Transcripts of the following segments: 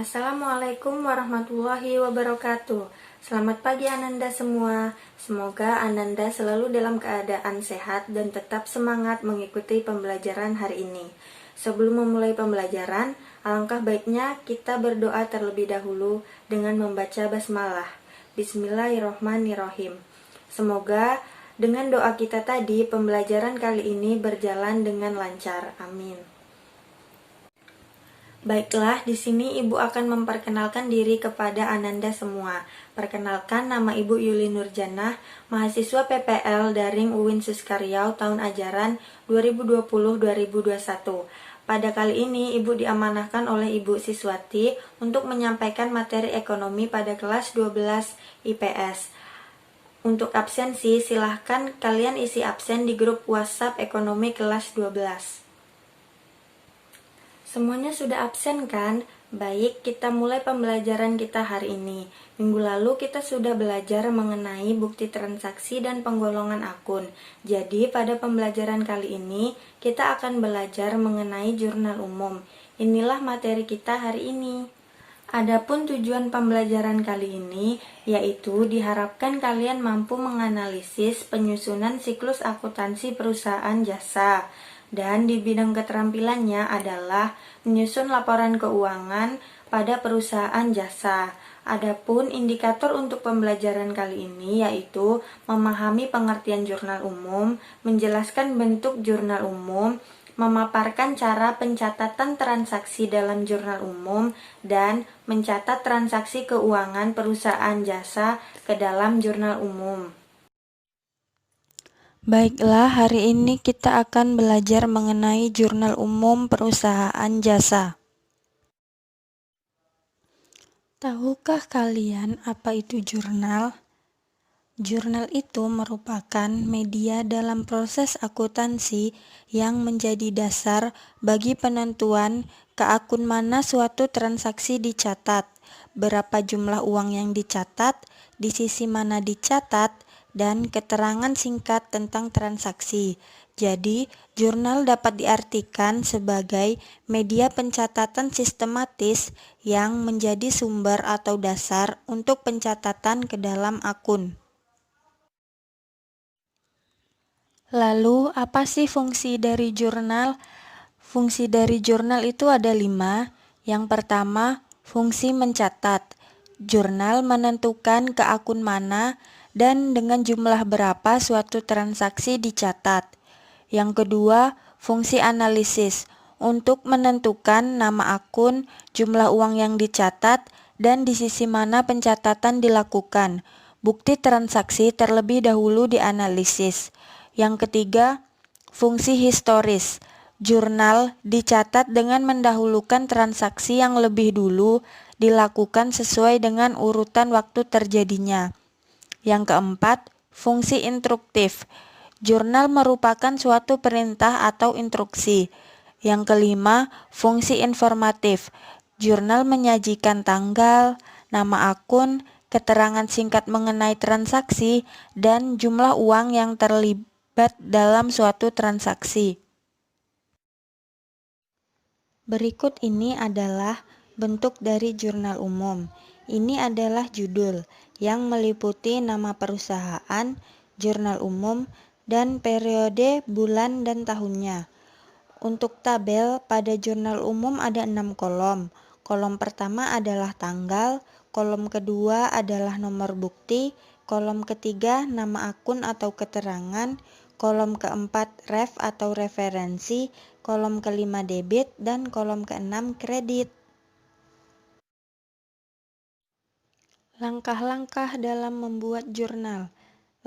Assalamualaikum warahmatullahi wabarakatuh. Selamat pagi Ananda semua. Semoga Ananda selalu dalam keadaan sehat dan tetap semangat mengikuti pembelajaran hari ini. Sebelum memulai pembelajaran, alangkah baiknya kita berdoa terlebih dahulu dengan membaca basmalah. Bismillahirrohmanirrohim. Semoga dengan doa kita tadi, pembelajaran kali ini berjalan dengan lancar. Amin. Baiklah, di sini Ibu akan memperkenalkan diri kepada Ananda semua. Perkenalkan, nama Ibu Yuli Nurjanah, mahasiswa PPL Daring UIN Suskaryau tahun ajaran 2020-2021. Pada kali ini, Ibu diamanahkan oleh Ibu Siswati untuk menyampaikan materi ekonomi pada kelas 12 IPS. Untuk absensi, silahkan kalian isi absen di grup WhatsApp ekonomi kelas 12. Semuanya sudah absen kan? Baik, kita mulai pembelajaran kita hari ini. Minggu lalu kita sudah belajar mengenai bukti transaksi dan penggolongan akun. Jadi pada pembelajaran kali ini, kita akan belajar mengenai jurnal umum. Inilah materi kita hari ini. Adapun tujuan pembelajaran kali ini, yaitu diharapkan kalian mampu menganalisis penyusunan siklus akuntansi perusahaan jasa. Dan di bidang keterampilannya adalah menyusun laporan keuangan pada perusahaan jasa. Adapun indikator untuk pembelajaran kali ini yaitu memahami pengertian jurnal umum, menjelaskan bentuk jurnal umum, memaparkan cara pencatatan transaksi dalam jurnal umum, dan mencatat transaksi keuangan perusahaan jasa ke dalam jurnal umum. Baiklah, hari ini kita akan belajar mengenai jurnal umum perusahaan jasa. Tahukah kalian apa itu jurnal? Jurnal itu merupakan media dalam proses akuntansi yang menjadi dasar bagi penentuan ke akun mana suatu transaksi dicatat, berapa jumlah uang yang dicatat, di sisi mana dicatat, dan keterangan singkat tentang transaksi. Jadi, jurnal dapat diartikan sebagai media pencatatan sistematis yang menjadi sumber atau dasar untuk pencatatan ke dalam akun. Lalu, apa sih fungsi dari jurnal? Fungsi dari jurnal itu ada 5. Yang pertama, fungsi mencatat. Jurnal menentukan ke akun mana dan dengan jumlah berapa suatu transaksi dicatat. Yang kedua, fungsi analisis untuk menentukan nama akun, jumlah uang yang dicatat, dan di sisi mana pencatatan dilakukan. Bukti transaksi terlebih dahulu dianalisis. Yang ketiga, fungsi historis. Jurnal dicatat dengan mendahulukan transaksi yang lebih dulu dilakukan sesuai dengan urutan waktu terjadinya. Yang keempat, fungsi instruktif. Jurnal merupakan suatu perintah atau instruksi. Yang kelima, fungsi informatif. Jurnal menyajikan tanggal, nama akun, keterangan singkat mengenai transaksi, dan jumlah uang yang terlibat dalam suatu transaksi. Berikut ini adalah bentuk dari jurnal umum. Ini adalah judul yang meliputi nama perusahaan, jurnal umum, dan periode, bulan, dan tahunnya. Untuk tabel, pada jurnal umum ada 6 kolom. Kolom pertama adalah tanggal, kolom kedua adalah nomor bukti, kolom ketiga nama akun atau keterangan, kolom keempat ref atau referensi, kolom kelima debit, dan kolom keenam kredit. Langkah-langkah dalam membuat jurnal.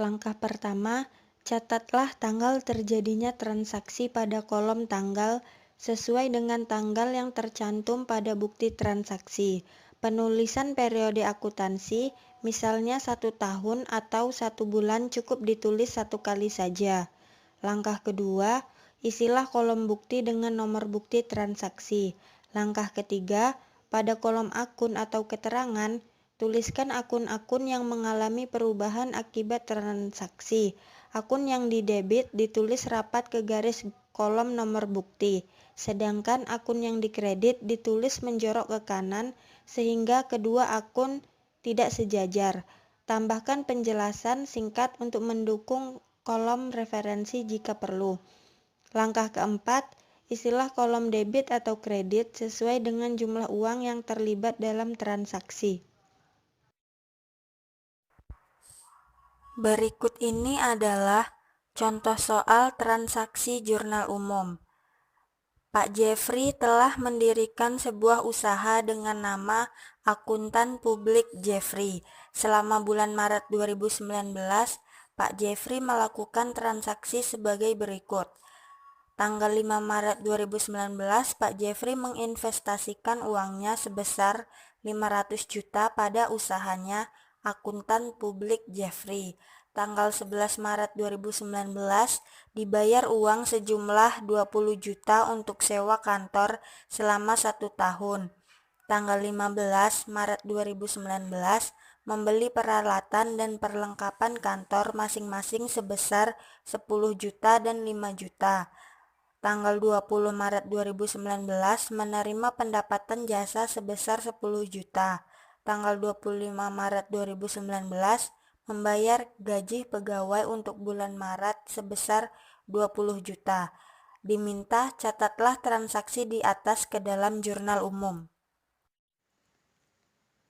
Langkah pertama, catatlah tanggal terjadinya transaksi pada kolom tanggal sesuai dengan tanggal yang tercantum pada bukti transaksi. Penulisan periode akuntansi, misalnya 1 tahun atau 1 bulan cukup ditulis 1 kali saja. Langkah kedua, isilah kolom bukti dengan nomor bukti transaksi. Langkah ketiga, pada kolom akun atau keterangan, tuliskan akun-akun yang mengalami perubahan akibat transaksi. Akun yang didebit ditulis rapat ke garis kolom nomor bukti, sedangkan akun yang dikredit ditulis menjorok ke kanan sehingga kedua akun tidak sejajar. Tambahkan penjelasan singkat untuk mendukung kolom referensi jika perlu. Langkah keempat, isilah kolom debit atau kredit sesuai dengan jumlah uang yang terlibat dalam transaksi. Berikut ini adalah contoh soal transaksi jurnal umum. Pak Jeffrey telah mendirikan sebuah usaha dengan nama Akuntan Publik Jeffrey. Selama bulan Maret 2019, Pak Jeffrey melakukan transaksi sebagai berikut. Tanggal 5 Maret 2019, Pak Jeffrey menginvestasikan uangnya sebesar 500 juta pada usahanya Akuntan Publik Jeffrey. Tanggal 11 Maret 2019, dibayar uang sejumlah 20 juta untuk sewa kantor selama 1 tahun. Tanggal 15 Maret 2019, membeli peralatan dan perlengkapan kantor masing-masing sebesar 10 juta dan 5 juta. Tanggal 20 Maret 2019 menerima pendapatan jasa sebesar 10 juta. Tanggal 25 Maret 2019 membayar gaji pegawai untuk bulan Maret sebesar 20 juta. Diminta catatlah transaksi di atas ke dalam jurnal umum.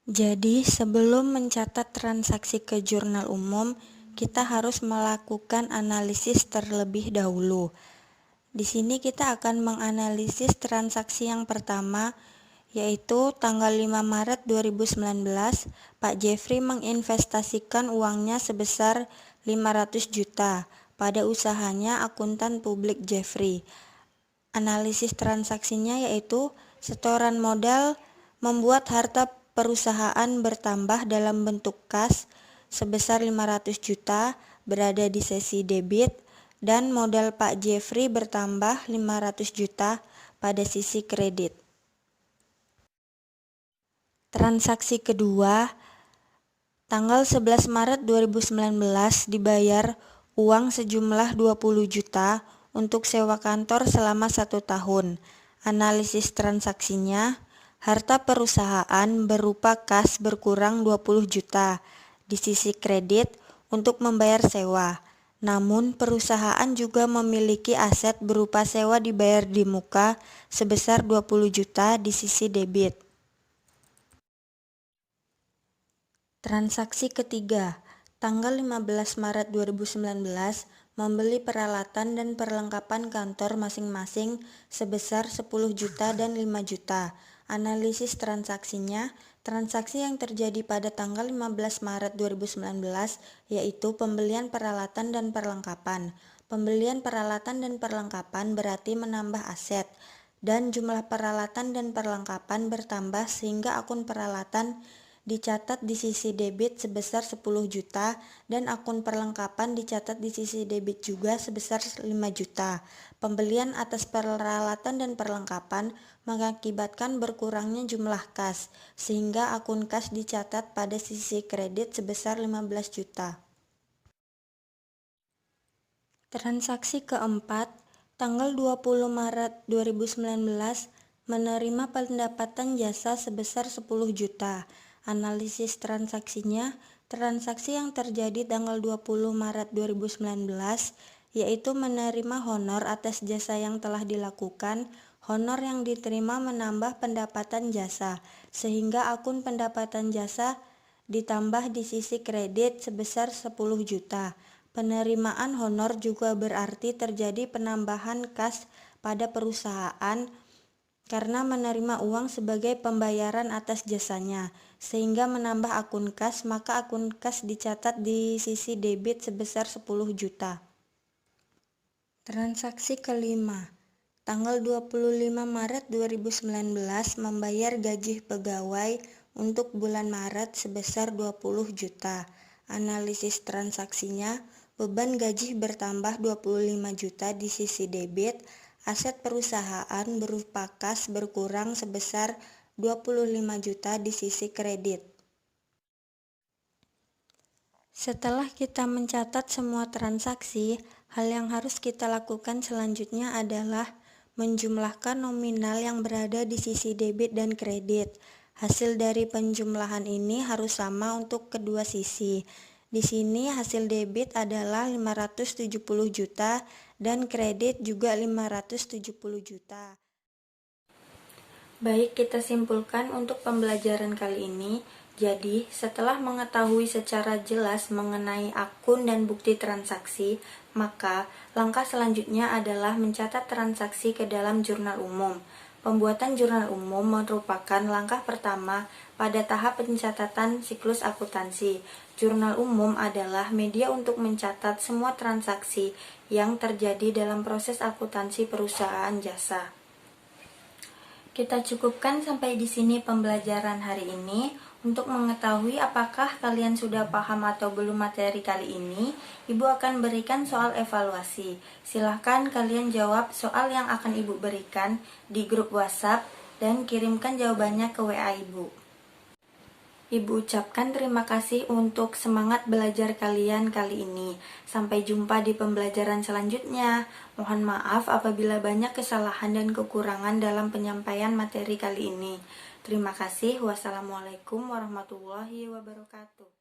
Jadi, sebelum mencatat transaksi ke jurnal umum, kita harus melakukan analisis terlebih dahulu. Di sini kita akan menganalisis transaksi yang pertama, yaitu tanggal 5 Maret 2019, Pak Jeffrey menginvestasikan uangnya sebesar 500 juta pada usahanya Akuntan Publik Jeffrey. Analisis transaksinya yaitu setoran modal membuat harta perusahaan bertambah dalam bentuk kas sebesar 500 juta berada di sisi debit, dan modal Pak Jeffrey bertambah 500 juta pada sisi kredit. Transaksi kedua, tanggal 11 Maret 2019 dibayar uang sejumlah 20 juta untuk sewa kantor selama 1 tahun. Analisis transaksinya, harta perusahaan berupa kas berkurang 20 juta di sisi kredit untuk membayar sewa. Namun, perusahaan juga memiliki aset berupa sewa dibayar di muka sebesar 20 juta di sisi debit. Transaksi ketiga, tanggal 15 Maret 2019, membeli peralatan dan perlengkapan kantor masing-masing sebesar 10 juta dan 5 juta. Analisis transaksinya, transaksi yang terjadi pada tanggal 15 Maret 2019 yaitu pembelian peralatan dan perlengkapan. Pembelian peralatan dan perlengkapan berarti menambah aset, dan jumlah peralatan dan perlengkapan bertambah sehingga akun peralatan dicatat di sisi debit sebesar 10 juta dan akun perlengkapan dicatat di sisi debit juga sebesar 5 juta. Pembelian atas peralatan dan perlengkapan mengakibatkan berkurangnya jumlah kas, sehingga akun kas dicatat pada sisi kredit sebesar 15 juta. Transaksi keempat, tanggal 20 Maret 2019, menerima pendapatan jasa sebesar 10 juta. Analisis transaksinya, transaksi yang terjadi tanggal 20 Maret 2019 yaitu menerima honor atas jasa yang telah dilakukan. Honor yang diterima menambah pendapatan jasa, sehingga akun pendapatan jasa ditambah di sisi kredit sebesar 10 juta. Penerimaan honor juga berarti terjadi penambahan kas pada perusahaan karena menerima uang sebagai pembayaran atas jasanya, sehingga menambah akun kas, maka akun kas dicatat di sisi debit sebesar 10 juta. Transaksi kelima, tanggal 25 Maret 2019 membayar gaji pegawai untuk bulan Maret sebesar 20 juta. Analisis transaksinya, beban gaji bertambah 25 juta di sisi debit. Aset perusahaan berupa kas berkurang sebesar 25 juta di sisi kredit. Setelah kita mencatat semua transaksi, Hal yang harus kita lakukan selanjutnya adalah menjumlahkan nominal yang berada di sisi debit dan kredit. Hasil dari penjumlahan ini harus sama untuk kedua sisi. Di sini hasil debit adalah 570 juta dan kredit juga 570 juta. Baik, kita simpulkan untuk pembelajaran kali ini. Jadi, setelah mengetahui secara jelas mengenai akun dan bukti transaksi, maka langkah selanjutnya adalah mencatat transaksi ke dalam jurnal umum. Pembuatan jurnal umum merupakan langkah pertama pada tahap pencatatan siklus akuntansi. Jurnal umum adalah media untuk mencatat semua transaksi yang terjadi dalam proses akuntansi perusahaan jasa. Kita cukupkan sampai di sini pembelajaran hari ini. Untuk mengetahui apakah kalian sudah paham atau belum materi kali ini, Ibu akan berikan soal evaluasi. Silahkan kalian jawab soal yang akan Ibu berikan di grup WhatsApp dan kirimkan jawabannya ke WA Ibu. Ibu ucapkan terima kasih untuk semangat belajar kalian kali ini. Sampai jumpa di pembelajaran selanjutnya. Mohon maaf apabila banyak kesalahan dan kekurangan dalam penyampaian materi kali ini. Terima kasih. Wassalamualaikum warahmatullahi wabarakatuh.